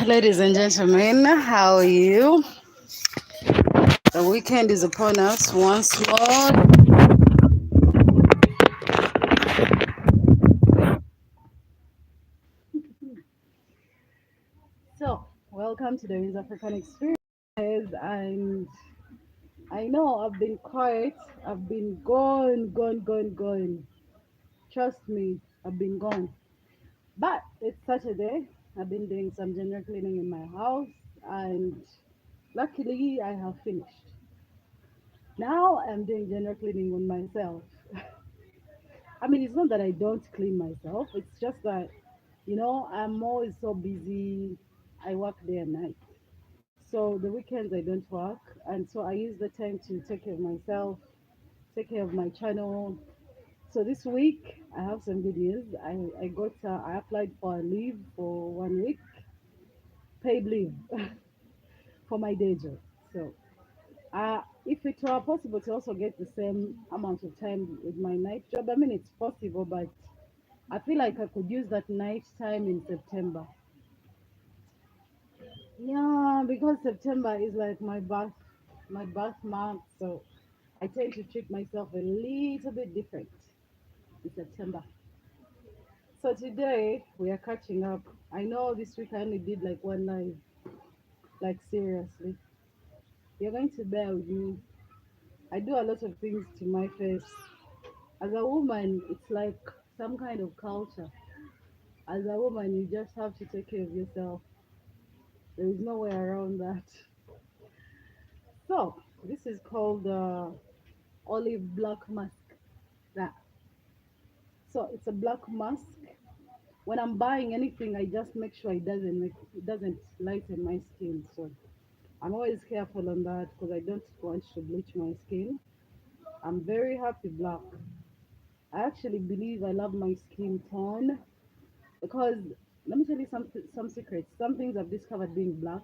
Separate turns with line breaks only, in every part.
Ladies and gentlemen, how are you? The weekend is upon us once more. So, welcome to the Wins African Experience. And I know I've been quiet, I've been gone. Trust me, I've been gone. But it's Saturday. I've been doing some general cleaning in my house, and luckily, I have finished. Now I'm doing general cleaning on myself. I mean, it's not that I don't clean myself. It's just that, I'm always so busy. I work day and night. So the weekends I don't work. And so I use the time to take care of myself, take care of my channel. So this week I have some good news. I applied for a leave for 1 week, paid leave for my day job. So if it were possible to also get the same amount of time with my night job, I mean, it's possible, but I feel like I could use that night time in September. Yeah, because September is like my birth month, so I tend to treat myself a little bit different in September. So today we are catching up. I know this week I only did like one live, like seriously. You're going to bear with me. I do a lot of things to my face. As a woman, it's like some kind of culture. As a woman, you just have to take care of yourself. There is no way around that. So, this is called olive black mask. That. So, it's a black mask. When I'm buying anything, I just make sure it doesn't lighten my skin. So, I'm always careful on that because I don't want to bleach my skin. I'm very happy black. I actually believe I love my skin tone because let me tell you some secrets. Some things I've discovered being black.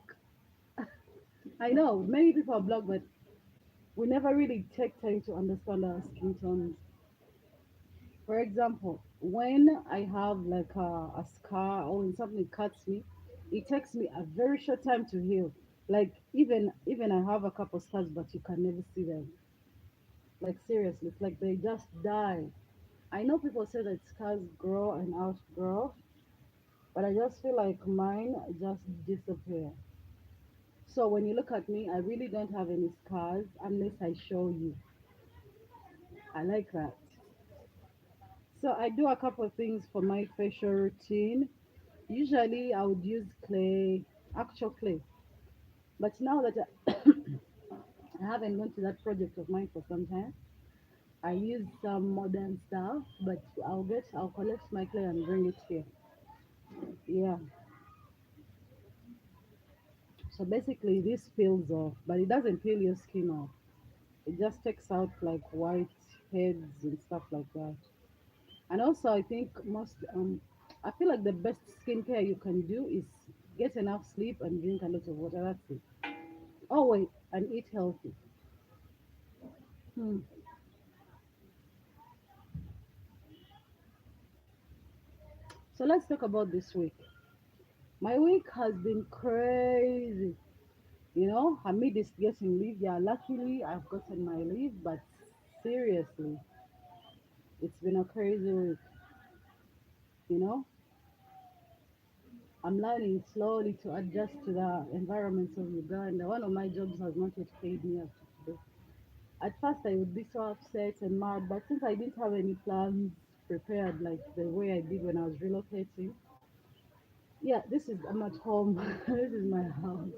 I know many people are black, but we never really take time to understand our skin tones. For example, when I have like a scar or when something cuts me, it takes me a very short time to heal. Like even I have a couple scars, but you can never see them. Like seriously, it's like they just die. I know people say that scars grow and outgrow, but I just feel like mine just disappear. So when you look at me, I really don't have any scars unless I show you. I like that. So I do a couple of things for my facial routine. Usually I would use clay, actual clay. But now that I haven't gone to that project of mine for some time, I use some modern stuff, but I'll collect my clay and bring it here. Yeah. So basically this peels off, but it doesn't peel your skin off. It just takes out like white heads and stuff like that. And also, I feel like the best skincare you can do is get enough sleep and drink a lot of water. That's it. Oh wait, and eat healthy. Hmm. So let's talk about this week. My week has been crazy. Amid this getting leave, yeah, luckily I've gotten my leave, but seriously, it's been a crazy week. You know, I'm learning slowly to adjust to the environments of Uganda. One of my jobs has not yet paid me up to today. At first, I would be so upset and mad, but since I didn't have any plans prepared like the way I did when I was relocating, yeah, I'm at home. This is my house.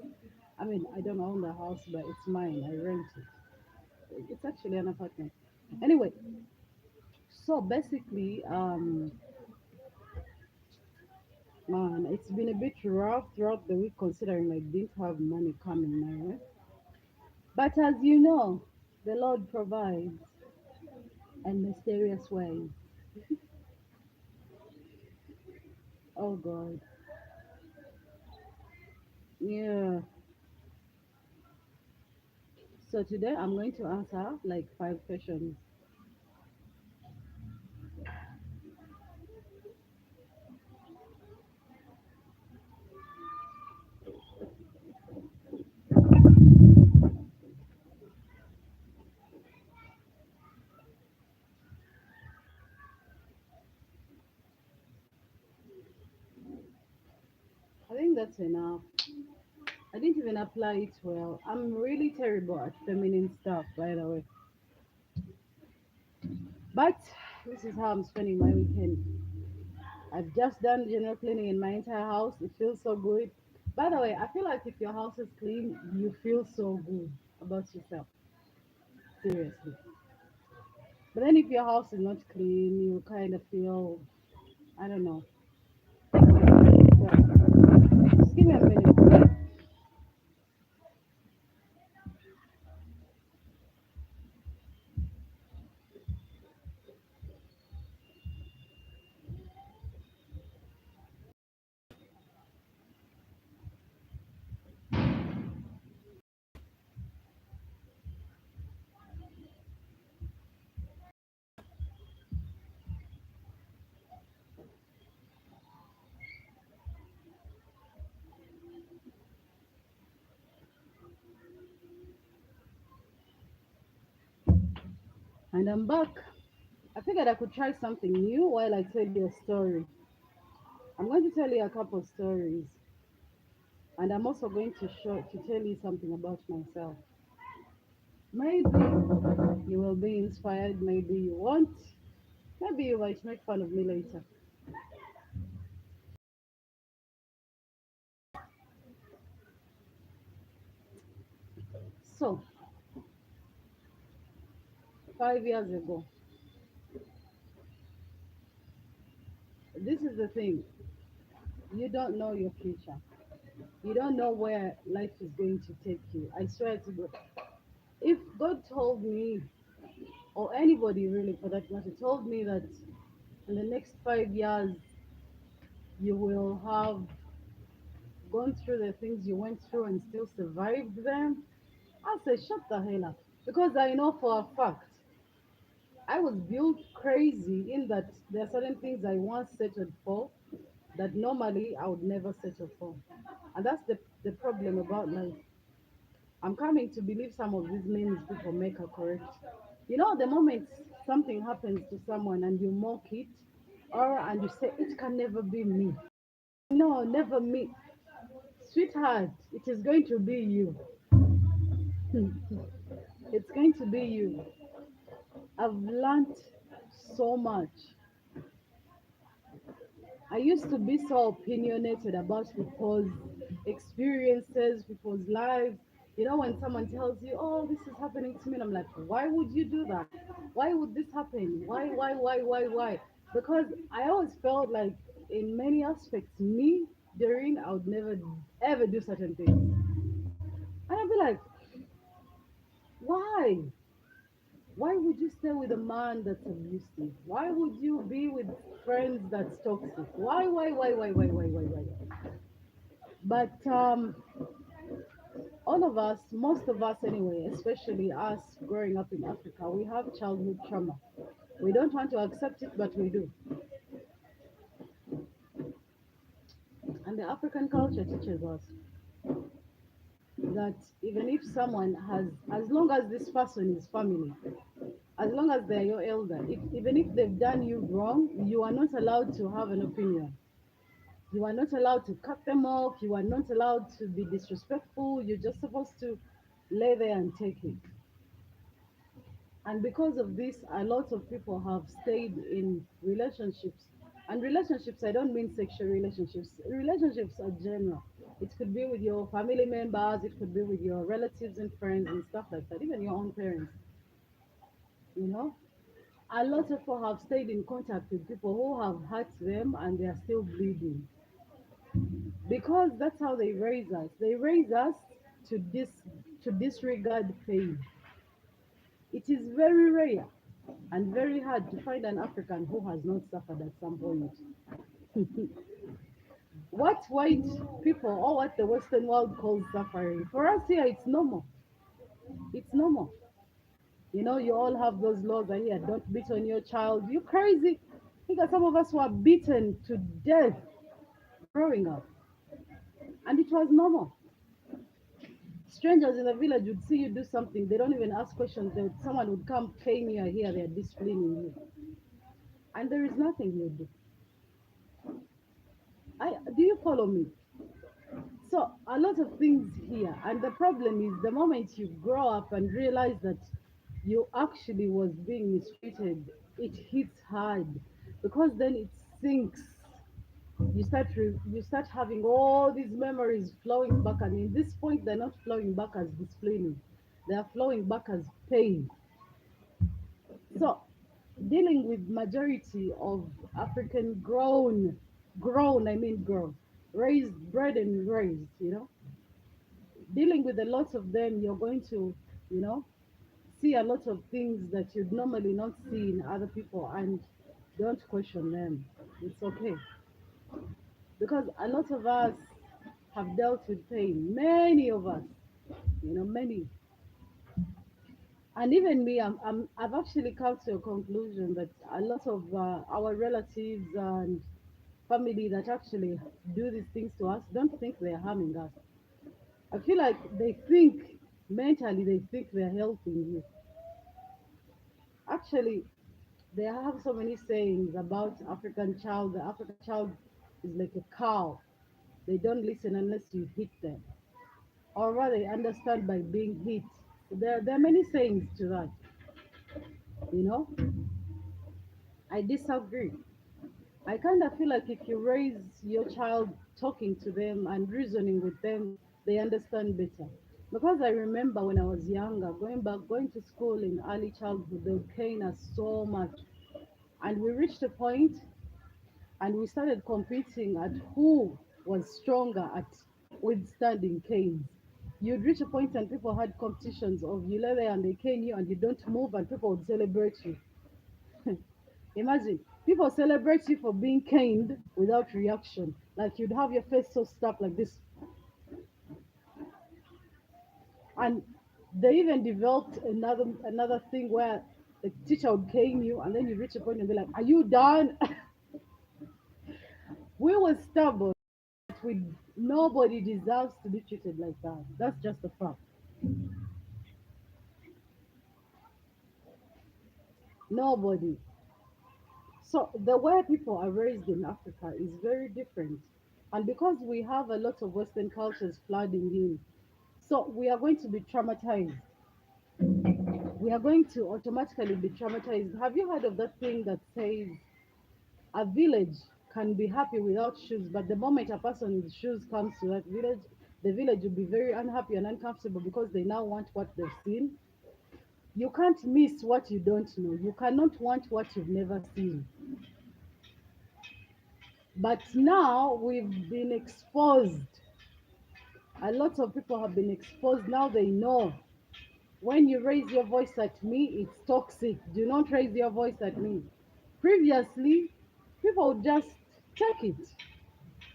I mean, I don't own the house, but it's mine. I rent it. It's actually an apartment. Anyway, so basically, man, it's been a bit rough throughout the week considering I didn't have money coming my way. But as you know, the Lord provides in mysterious ways. Oh God. Yeah. So today I'm going to answer like 5 questions. that's enough. I didn't even apply it well. I'm really terrible at feminine stuff, by the way. But this is how I'm spending my weekend. I've just done general cleaning in my entire house. It feels so good. By the way, I feel like if your house is clean, you feel so good about yourself. Seriously. But then if your house is not clean, you kind of feel, I don't know. So, just give me a minute. And I'm back. I figured I could try something new while I tell you a story. I'm going to tell you a couple stories, and I'm also going to tell you something about myself. Maybe you will be inspired, maybe you won't. Maybe you might make fun of me later. So, 5 years ago, this is the thing. You don't know your future. You don't know where life is going to take you. I swear to God. If God told me, or anybody really for that matter, told me that in the next 5 years you will have gone through the things you went through and still survived them, I'll say, shut the hell up. Because I know for a fact I was built crazy in that there are certain things I once settled for that normally I would never settle for. And that's the problem about life. I'm coming to believe some of these names people make are correct. You know, the moment something happens to someone and you mock it, or and you say, it can never be me. No, never me. Sweetheart, it is going to be you. It's going to be you. I've learned so much. I used to be so opinionated about people's experiences, people's lives. You know, when someone tells you, oh, this is happening to me, and I'm like, why would you do that? Why would this happen? Why? Because I always felt like, in many aspects, me, Doreen, I would never ever do certain things. And I'd be like, why? Why would you stay with a man that's abusive? Why would you be with friends that's toxic? Why? But all of us, most of us anyway, especially us growing up in Africa, we have childhood trauma. We don't want to accept it, but we do. And the African culture teaches us that even if someone has, as long as this person is family, as long as they're your elder, even if they've done you wrong, you are not allowed to have an opinion. You are not allowed to cut them off. You are not allowed to be disrespectful. You're just supposed to lay there and take it. And because of this, a lot of people have stayed in relationships. And relationships, I don't mean sexual relationships. Relationships are general. It could be with your family members, it could be with your relatives and friends and stuff like that, even your own parents, you know? A lot of people have stayed in contact with people who have hurt them and they are still bleeding. Because that's how they raise us. They raise us to disregard pain. It is very rare and very hard to find an African who has not suffered at some point. What white people or what the Western world calls suffering, for us here it's normal. It's normal. You know, you all have those laws are here. Don't beat on your child. You crazy? Because some of us were beaten to death growing up, and it was normal. Strangers in the village would see you do something. They don't even ask questions. Someone would come claim you are here. They are disciplining you, and there is nothing you do. Do you follow me? So a lot of things here, and the problem is the moment you grow up and realize that you actually was being mistreated, it hits hard because then it sinks. You start having all these memories flowing back, and in this point, they're not flowing back as discipline; they are flowing back as pain. So, dealing with majority of African grown, I mean grown, raised, bred and raised, dealing with a lot of them, you're going to, you know, see a lot of things that you'd normally not see in other people, and don't question them. It's okay. Because a lot of us have dealt with pain. Many of us, many. And even me, I've actually come to a conclusion that a lot of our relatives and family that actually do these things to us don't think they're harming us. I feel like they think mentally, they think they're helping you. Actually, they have so many sayings about African child. The African child is like a cow. They don't listen unless you hit them, or rather, they understand by being hit. There are many sayings to that. You know, I disagree. I kind of feel like if you raise your child talking to them and reasoning with them, they understand better. Because I remember when I was younger, going to school in early childhood, they would cane us so much. And we reached a point and we started competing at who was stronger at withstanding canes. You'd reach a point and people had competitions of you lay there and they cane you and you don't move and people would celebrate you. Imagine people celebrate you for being caned without reaction. Like you'd have your face so stuck like this. And they even developed another thing where the teacher would cane you and then you reach a point and be like, "Are you done?" We were stubborn. We Nobody deserves to be treated like that. That's just a fact. Nobody. So the way people are raised in Africa is very different. And because we have a lot of Western cultures flooding in, so we are going to be traumatized. We are going to automatically be traumatized. Have you heard of that thing that says a village can be happy without shoes, but the moment a person with shoes comes to that village, the village will be very unhappy and uncomfortable because they now want what they've seen. You can't miss what you don't know. You cannot want what you've never seen. But now we've been exposed. A lot of people have been exposed. Now they know when you raise your voice at me, it's toxic. Do not raise your voice at me. Previously, people would just take it.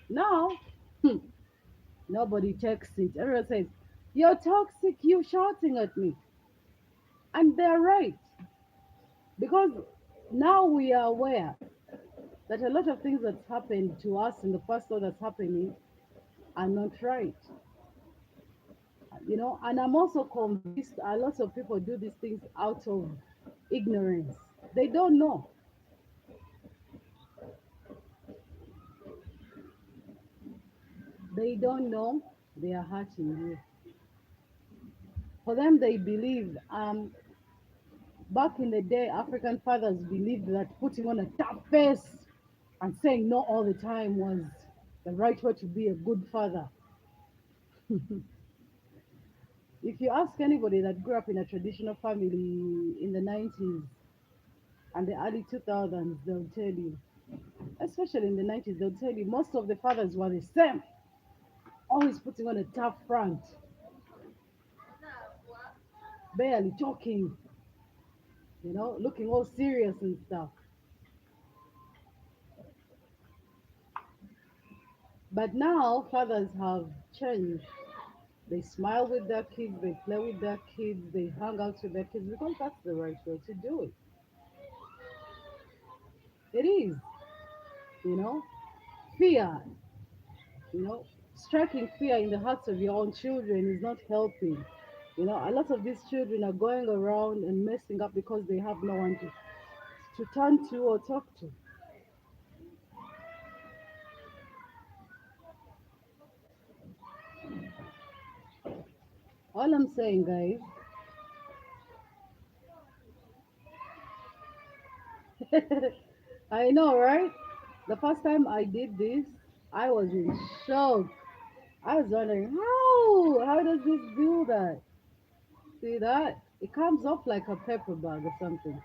Now, nobody takes it. Everyone says, "You're toxic, you shouting at me." And they're right. Because now we are aware that a lot of things that's happened to us in the past or that's happening are not right. And I'm also convinced a lot of people do these things out of ignorance. They don't know. They don't know they are hurting you. For them, they believe, back in the day, African fathers believed that putting on a tough face and saying no all the time was the right way to be a good father. If you ask anybody that grew up in a traditional family in the 90s and the early 2000s, they'll tell you, especially in the 90s, they'll tell you most of the fathers were the same, always putting on a tough front, barely talking, looking all serious and stuff. But now fathers have changed. They smile with their kids, they play with their kids, they hang out with their kids because that's the right way to do it. It is, you know, fear, striking fear in the hearts of your own children is not helping. A lot of these children are going around and messing up because they have no one to turn to or talk to. All I'm saying, guys, I know, right? The first time I did this, I was in shock. I was wondering, how does this do that? See that? It comes off like a pepper bag or something.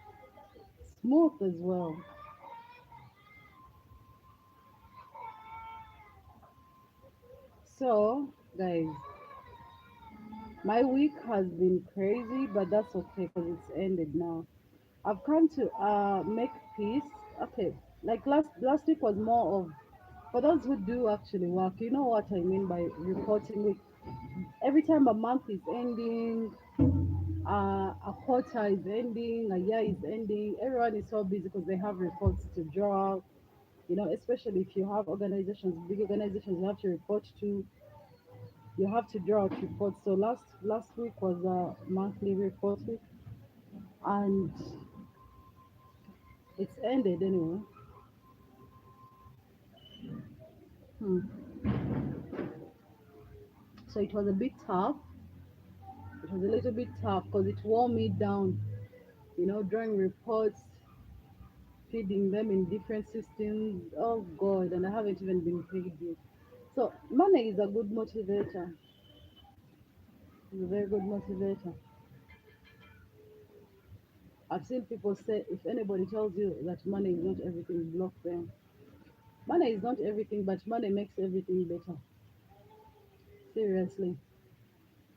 Smooth as well. So, guys, my week has been crazy, but that's okay because it's ended now. I've come to make peace. Okay, like last week was more of for those who do actually work. You know what I mean by reporting week. Every time a month is ending, a quarter is ending, a year is ending. Everyone is so busy because they have reports to draw. You know, especially if you have organizations, big organizations, you have to report to. You have to draw out reports. So last week was a monthly report week, and it's ended anyway. Hmm. So it was a bit tough. It was a little bit tough because it wore me down. You know, drawing reports, feeding them in different systems. Oh God, and I haven't even been paid yet. So money is a good motivator. It's a very good motivator. I've seen people say if anybody tells you that money is not everything, block them. Money is not everything, but money makes everything better. Seriously.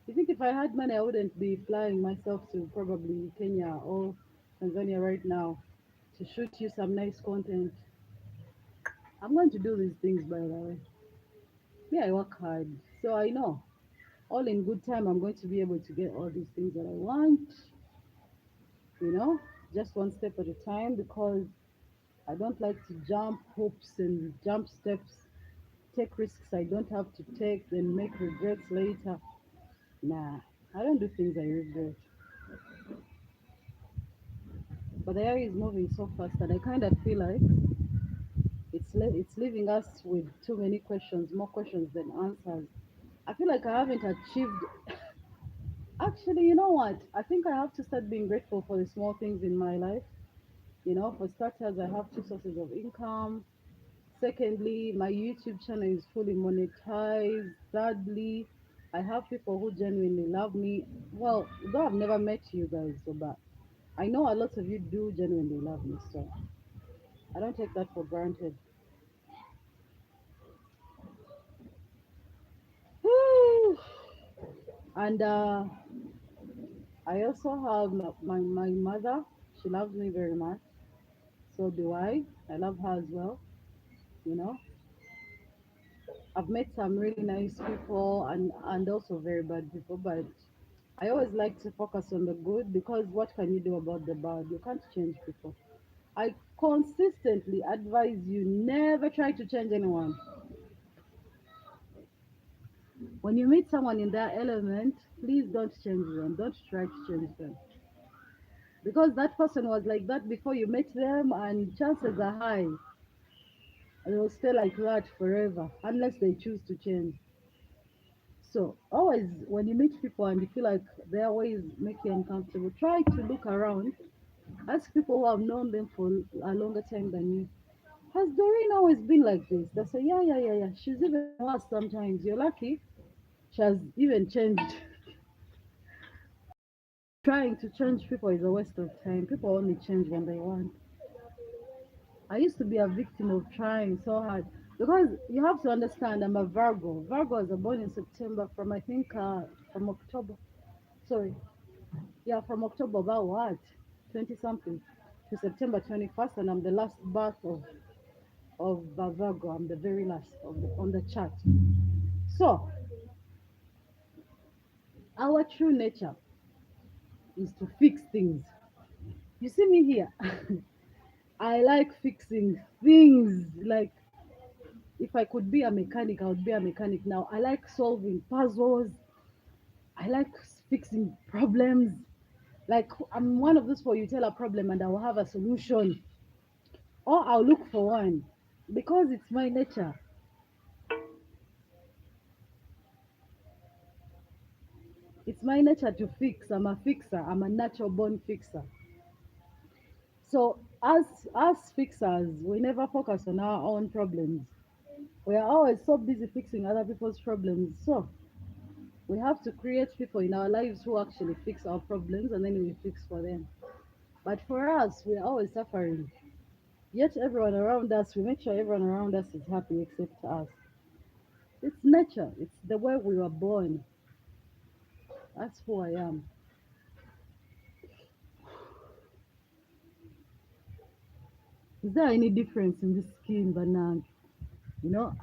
You think if I had money, I wouldn't be flying myself to probably Kenya or Tanzania right now to shoot you some nice content. I'm going to do these things by the way. Yeah, I work hard. So I know all in good time I'm going to be able to get all these things that I want, you know, just one step at a time because I don't like to jump hoops and jump steps, take risks I don't have to take, then make regrets later. Nah, I don't do things I regret. But the area is moving so fast that I kind of feel like it's leaving us with too many questions, more questions than answers. I feel like I haven't achieved. Actually, you know what? I think I have to start being grateful for the small things in my life. You know, for starters, I have two sources of income. Secondly, my YouTube channel is fully monetized. Thirdly, I have people who genuinely love me. Well, though I've never met you guys, so but I know a lot of you do genuinely love me, so I don't take that for granted. And I also have my mother. She loves me very much. So do I. I love her as well. You know, I've met some really nice people and also very bad people, but I always like to focus on the good because what can you do about the bad? You can't change people. I consistently advise you never try to change anyone. When you meet someone in their element, please don't change them. Don't try to change them. Because that person was like that before you met them, and chances are high they will stay like that forever unless they choose to change. So always when you meet people and you feel like their ways make you uncomfortable, try to look around. Ask people who have known them for a longer time than you. Has Doreen always been like this? They say, yeah, yeah, yeah, yeah. She's even worse sometimes. You're lucky. She has even changed. Trying to change people is a waste of time. People only change when they want. I used to be a victim of trying so hard because you have to understand I'm a Virgo. Virgos are born in September from I think from October. Sorry, yeah, from October about what 20 something to September 21st, and I'm the last birth of Virgo. I'm the very last on the chart. So our true nature is to fix things. You see me here. I like fixing things. Like if I could be a mechanic, I would be a mechanic now. I like solving puzzles. I like fixing problems. Like I'm one of those people you tell a problem and I will have a solution, or I'll look for one because it's my nature. It's my nature to fix. I'm a fixer. I'm a natural born fixer. So as fixers, we never focus on our own problems. We are always so busy fixing other people's problems. So we have to create people in our lives who actually fix our problems and then we fix for them. But for us, we are always suffering. Yet everyone around us, we make sure everyone around us is happy except us. It's nature. It's the way we were born. That's who I am. Is there any difference in the skin, Banang?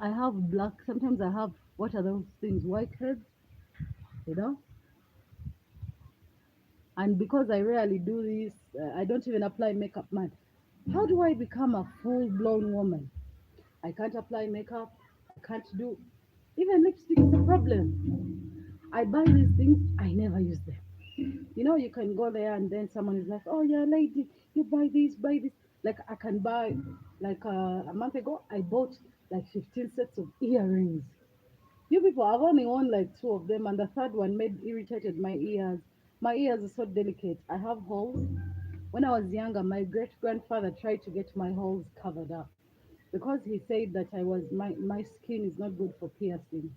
I have black. Sometimes I have, what are those things? Whiteheads, you know? And because I rarely do this, I don't even apply makeup, man. How do I become a full blown woman? I can't apply makeup. I can't do, even lipstick is a problem. I buy these things, I never use them. You can go there and then someone is like, oh yeah, lady, you buy this. Like I can buy, like a month ago, I bought like 15 sets of earrings. You people, I've only worn like two of them, and the third one made irritated my ears. My ears are so delicate. I have holes. When I was younger, my great grandfather tried to get my holes covered up because he said that my skin is not good for piercing.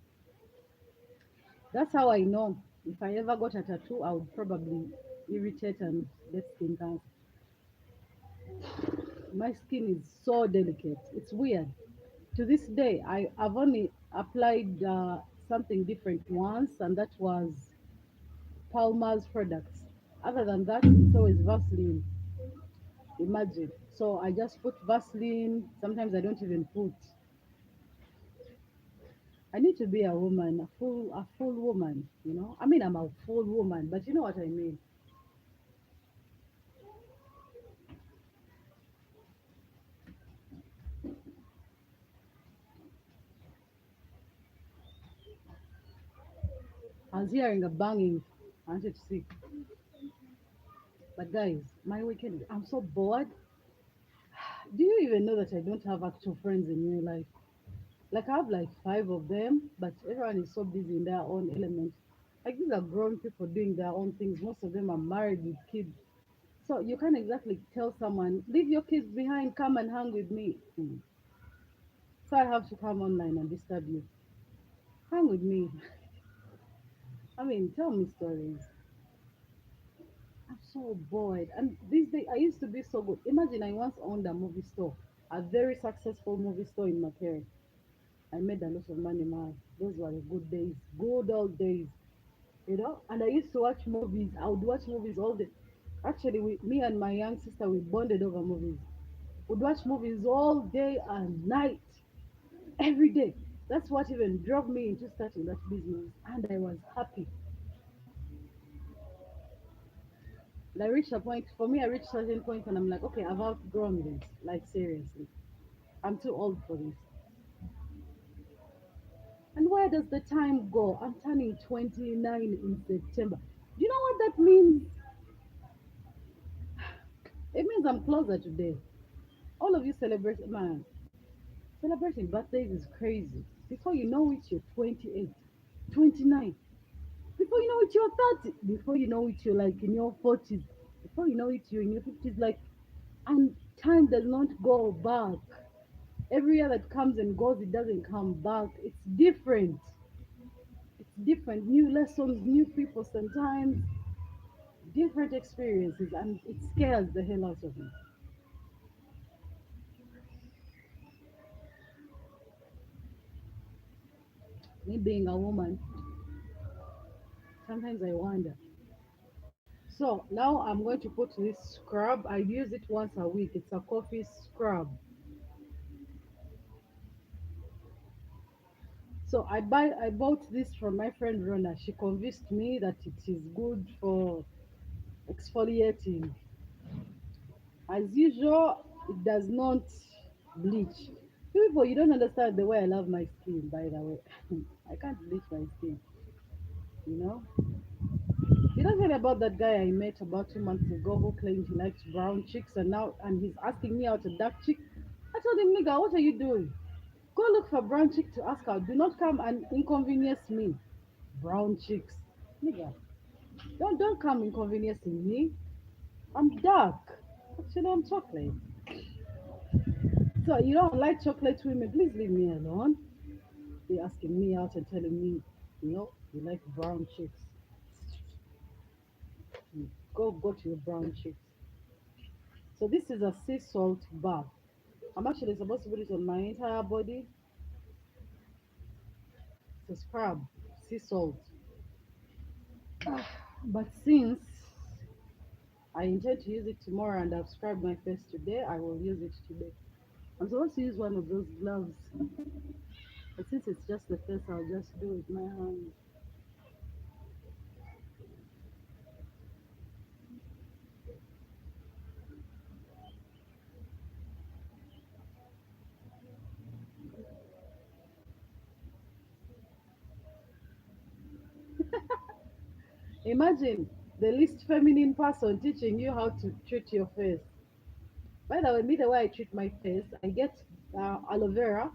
That's how I know if I ever got a tattoo, I would probably irritate and get skin cancer. My skin is so delicate. It's weird. To this day, I've only applied something different once, and that was Palmer's products. Other than that, it's always Vaseline. Imagine. So I just put Vaseline. Sometimes I don't even put. I need to be a woman, a full woman. I mean, I'm a full woman, but you know what I mean. I was hearing a banging. I wanted to see. But guys, my weekend, I'm so bored. Do you even know that I don't have actual friends in real life? Like I have like five of them, but everyone is so busy in their own element. Like these are grown people doing their own things. Most of them are married with kids. So you can't exactly tell someone, leave your kids behind, come and hang with me. So I have to come online and disturb you. Hang with me. I mean, tell me stories. I'm so bored. And these days, I used to be so good. Imagine I once owned a movie store, a very successful movie store in Makere. I made a lot of money, man. Those were the good days, good old days, And I used to watch movies. I would watch movies all day. Actually, me and my young sister, we bonded over movies. We'd watch movies all day and night, every day. That's what even drove me into starting that business, and I was happy. And I reached a point. For me, I reached a certain point, and I'm like, okay, I've outgrown this. Like seriously, I'm too old for this. And where does the time go? I'm turning 29 in September. Do you know what that means? It means I'm closer to death. All of you celebrate, man. Celebrating birthdays is crazy. Before you know it, you're 28, 29. Before you know it, you're 30. Before you know it, you're like in your 40s. Before you know it, you're in your 50s. Like, and time does not go back. Every year that comes and goes, it doesn't come back. It's different. It's different. New lessons, new people sometimes, different experiences, and it scares the hell out of me. Me being a woman, sometimes I wonder. So now I'm going to put this scrub. I use it once a week. It's a coffee scrub. So I bought this from my friend Rona. She convinced me that it is good for exfoliating. As usual, it does not bleach. You people, you don't understand the way I love my skin, by the way. I can't bleach my skin, you know? You don't hear about that guy I met about 2 months ago who claimed he likes brown chicks and he's asking me out a dark chick. I told him, nigga, what are you doing? Go look for brown chick to ask out. Do not come and inconvenience me. Brown chicks. Nigga. Don't come inconveniencing me. I'm dark. Actually, I'm chocolate. So you don't like chocolate women? Please leave me alone. Be asking me out and telling me, you like brown chicks. Go to your brown chicks. So this is a sea salt bath. I'm actually supposed to put it on my entire body. It's a scrub, sea salt. But since I intend to use it tomorrow and I've scrubbed my face today, I will use it today. I'm supposed to use one of those gloves, but since it's just the face, I'll just do it with my hand. Imagine the least feminine person teaching you how to treat your face. By the way, me the way I treat my face, I get aloe vera,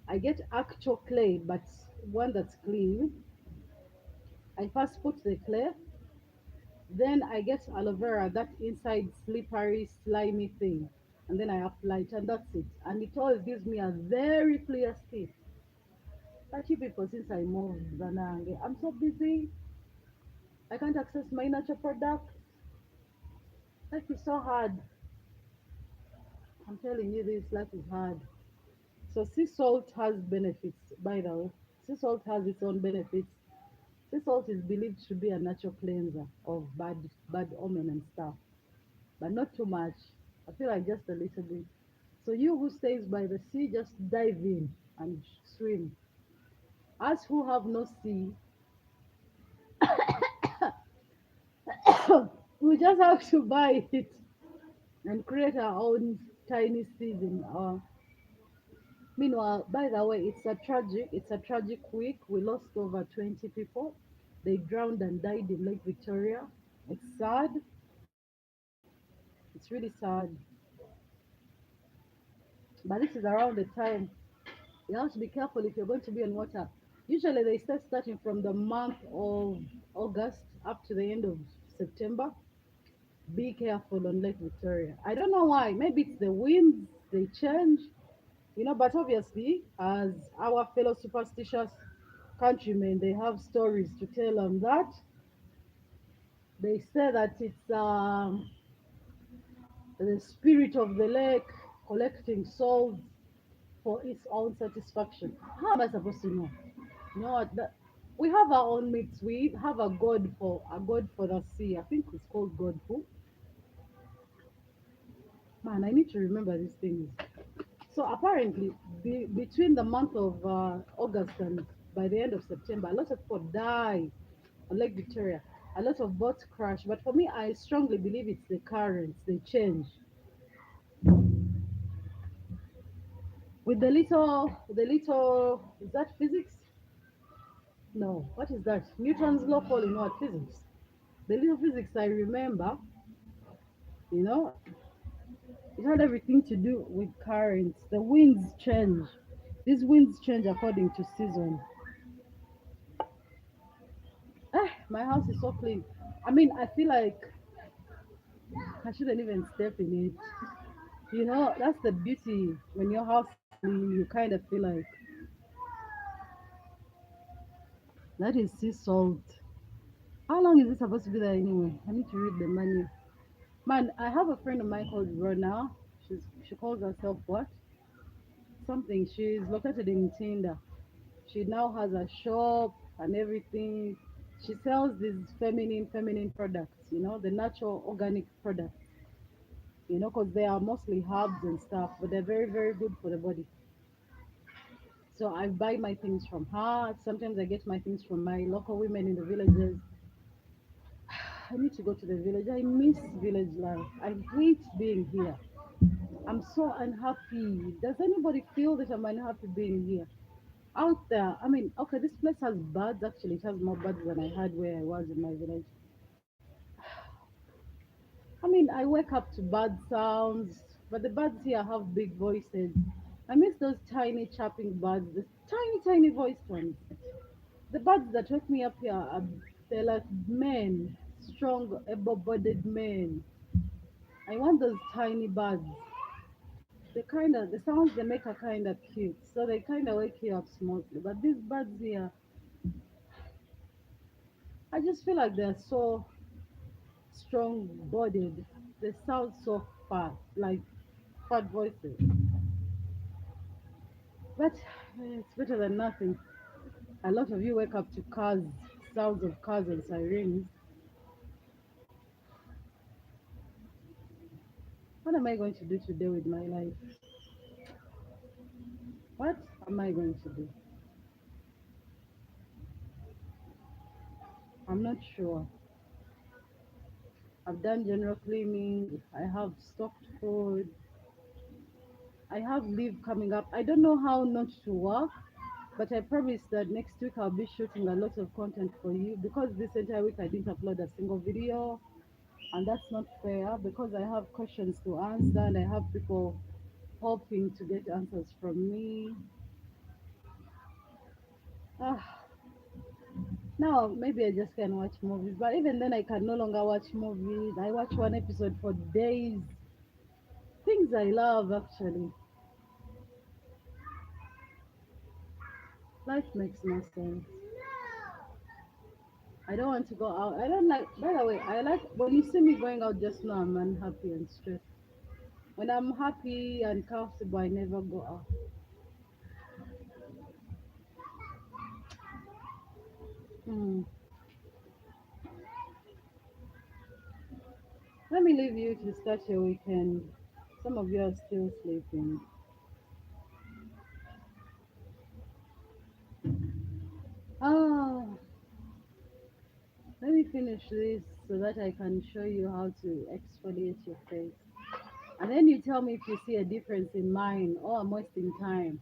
I get actual clay, but one that's clean. I first put the clay, then I get aloe vera, that inside slippery, slimy thing, and then I apply it, and that's it. And it always gives me a very clear skin. But you people, since I moved, Zanange, I'm so busy. I can't access my natural products. Life is so hard. I'm telling you this, life is hard. So sea salt has benefits, by the way. Sea salt has its own benefits. Sea salt is believed to be a natural cleanser of bad omen and stuff, but not too much. I feel like just a little bit. So you who stays by the sea, just dive in and swim. Us who have no sea, we just have to buy it and create our own tiny season. Meanwhile, by the way, it's a tragic week. We lost over 20 people. They drowned and died in Lake Victoria. It's sad. It's really sad. But this is around the time you have to be careful if you're going to be on water. Usually they start starting from the month of August up to the end of September. Be careful on Lake Victoria. I don't know why. Maybe it's the winds, they change. But obviously, as our fellow superstitious countrymen, they have stories to tell on that. They say that it's the spirit of the lake collecting souls for its own satisfaction. How am I supposed to know? You know what? We have our own myths. We have a god for the sea. I think it's called God who. Man, I need to remember these things. So apparently, between the month of August and by the end of September, a lot of people die on Lake Victoria. A lot of boats crash. But for me, I strongly believe it's the currents. They change with the little. Is that physics? No. What is that? Newton's law fall in what physics? The little physics I remember. You know, it had everything to do with currents. The winds change. These winds change according to season. My house is so clean. I mean, I feel like I shouldn't even step in it. That's the beauty. When your house is clean, you kind of feel like that is sea salt. How long is it supposed to be there anyway? I need to read the menu. Man, I have a friend of mine called Rona. She calls herself what? Something. She's located in Tinder. She now has a shop and everything. She sells these feminine products, the natural organic products, because they are mostly herbs and stuff, but they're very, very good for the body. So I buy my things from her. Sometimes I get my things from my local women in the villages. I need to go to the village. I miss village life. I hate being here. I'm so unhappy. Does anybody feel that I'm unhappy being here? Out there, I mean, okay, this place has birds. Actually, it has more birds than I had where I was in my village. I mean, I wake up to bird sounds, but the birds here have big voices. I miss those tiny chirping birds, the tiny, tiny voiced ones. The birds that wake me up here are They're like men, strong, able-bodied men. I want those tiny birds. The sounds they make are kind of cute, so they kind of wake you up smoothly. But these birds here, I just feel like they're so strong-bodied. They sound so fat, like fat voices. But it's better than nothing. A lot of you wake up to cars, sounds of cars and sirens. What am I going to do today with my life? What am I going to do? I'm not sure. I've done general cleaning. I have stocked food. I have leave coming up. I don't know how not to work, but I promise that next week I'll be shooting a lot of content for you because this entire week I didn't upload a single video, and that's not fair because I have questions to answer and I have people hoping to get answers from me. Ah, now maybe I just can watch movies, but even then I can no longer watch movies. I watch one episode for days. Things I love actually. Life makes no sense. I don't want to go out. I don't like, by the way, I like when you see me going out, just know I'm unhappy and stressed. When I'm happy and comfortable, I never go out. Hmm. Let me leave you to start your weekend. Some of you are still sleeping. Ah, let me finish this so that I can show you how to exfoliate your face. And then you tell me if you see a difference in mine or I'm wasting time.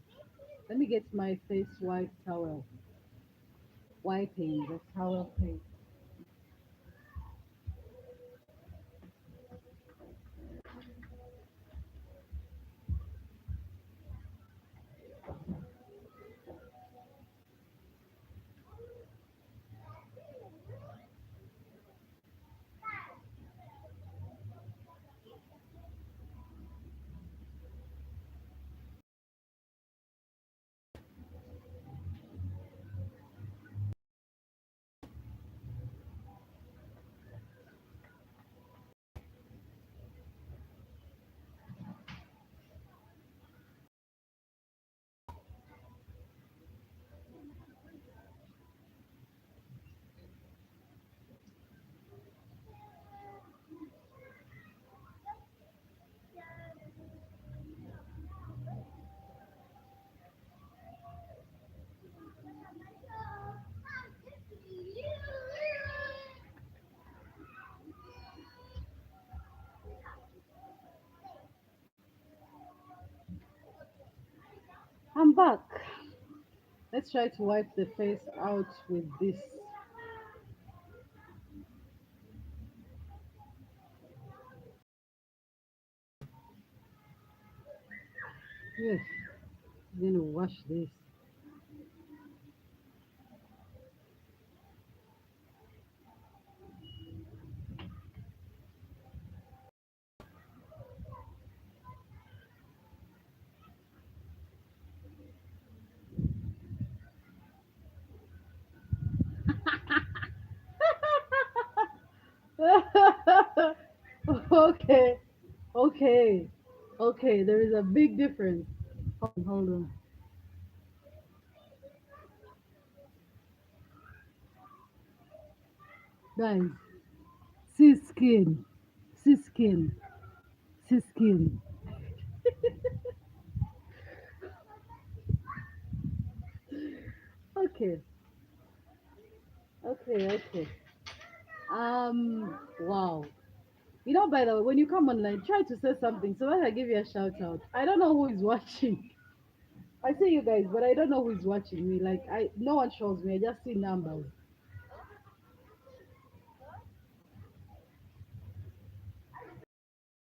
Let me get my face wipe towel. Wiping the towel face. I'm back. Let's try to wipe the face out with this. Yes, I'm gonna wash this. Okay, okay, okay. There is a big difference. Hold on. Guys, see skin, see skin, see skin. Okay, okay, okay. Wow. You know, by the way, when you come online, try to say something so that I give you a shout out. I don't know who is watching. I see you guys, but I don't know who is watching me. Like, no one shows me. I just see numbers.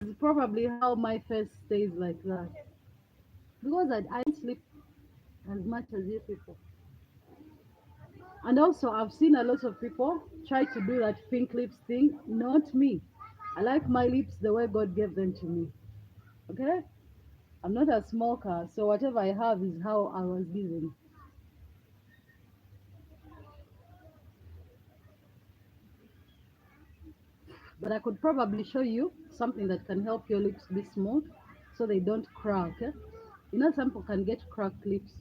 It's probably how my face stays like that because I don't sleep as much as you people. And also, I've seen a lot of people try to do that pink lips thing. Not me. I like my lips the way God gave them to me. Okay? I'm not a smoker, so whatever I have is how I was given. But I could probably show you something that can help your lips be smooth so they don't crack. Eh? You know, some people can get cracked lips.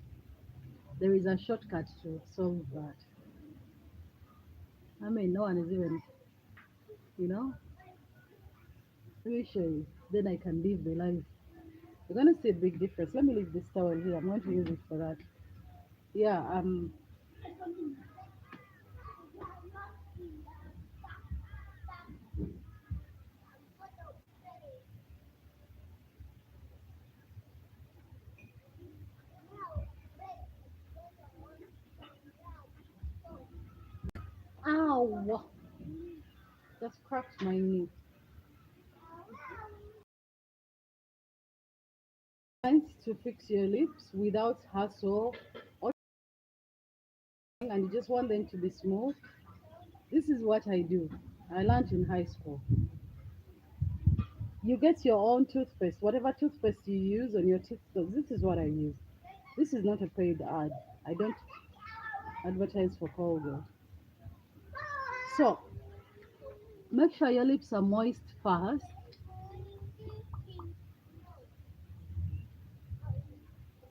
There is a shortcut to solve that. I mean, no one is even, you know. Let me show you. Then I can live the life. You're gonna see a big difference. Let me leave this towel here. I'm going to use it for that. Yeah. Ow! Just cracked my knee. Trying to fix your lips without hassle, or and you just want them to be smooth. This is what I do. I learned in high school. You get your own toothpaste, whatever toothpaste you use on your teeth. So this is what I use. This is not a paid ad. I don't advertise for Colgate. So make sure your lips are moist first,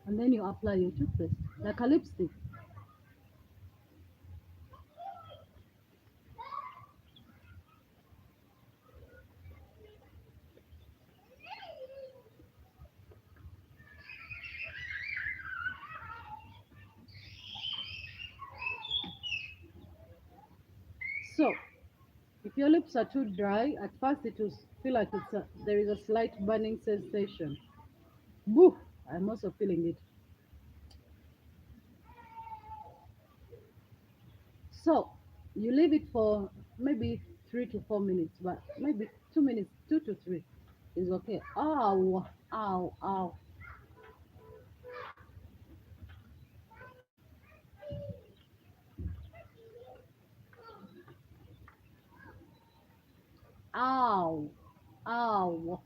and then you apply your toothpaste like a lipstick. So if your lips are too dry, at first it will feel like there is a slight burning sensation. Boo! I'm also feeling it. So you leave it for maybe 3 to 4 minutes, but maybe 2 minutes, 2 to 3 is okay. Ow, ow, ow, ow, ow.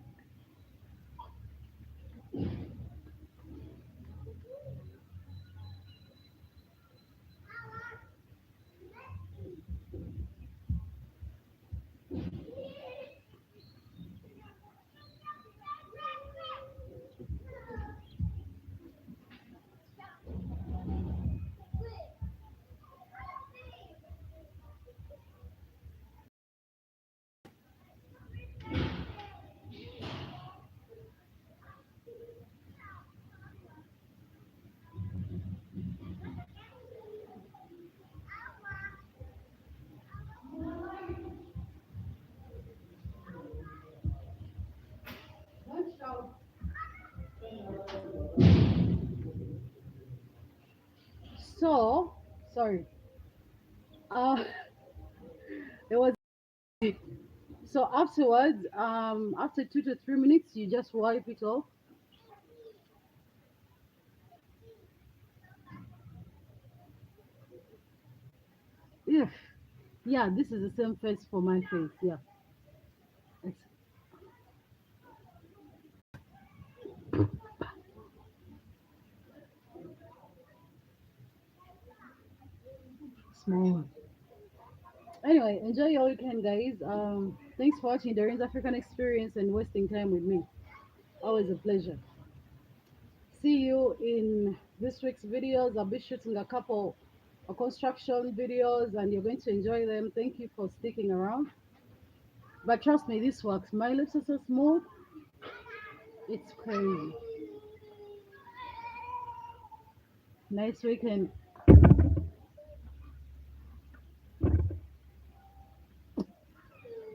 So, sorry. Uh, it was so afterwards. After 2 to 3 minutes, you just wipe it off. Yeah, yeah. This is the same face for my face. Yeah, it's small. Anyway, enjoy your weekend, guys. Thanks for watching Doreen's African Experience and wasting time with me. Always a pleasure. See you in this week's videos. I'll be shooting a couple of construction videos and you're going to enjoy them. Thank you for sticking around. But trust me, this works. My lips are so smooth. It's crazy. Nice weekend.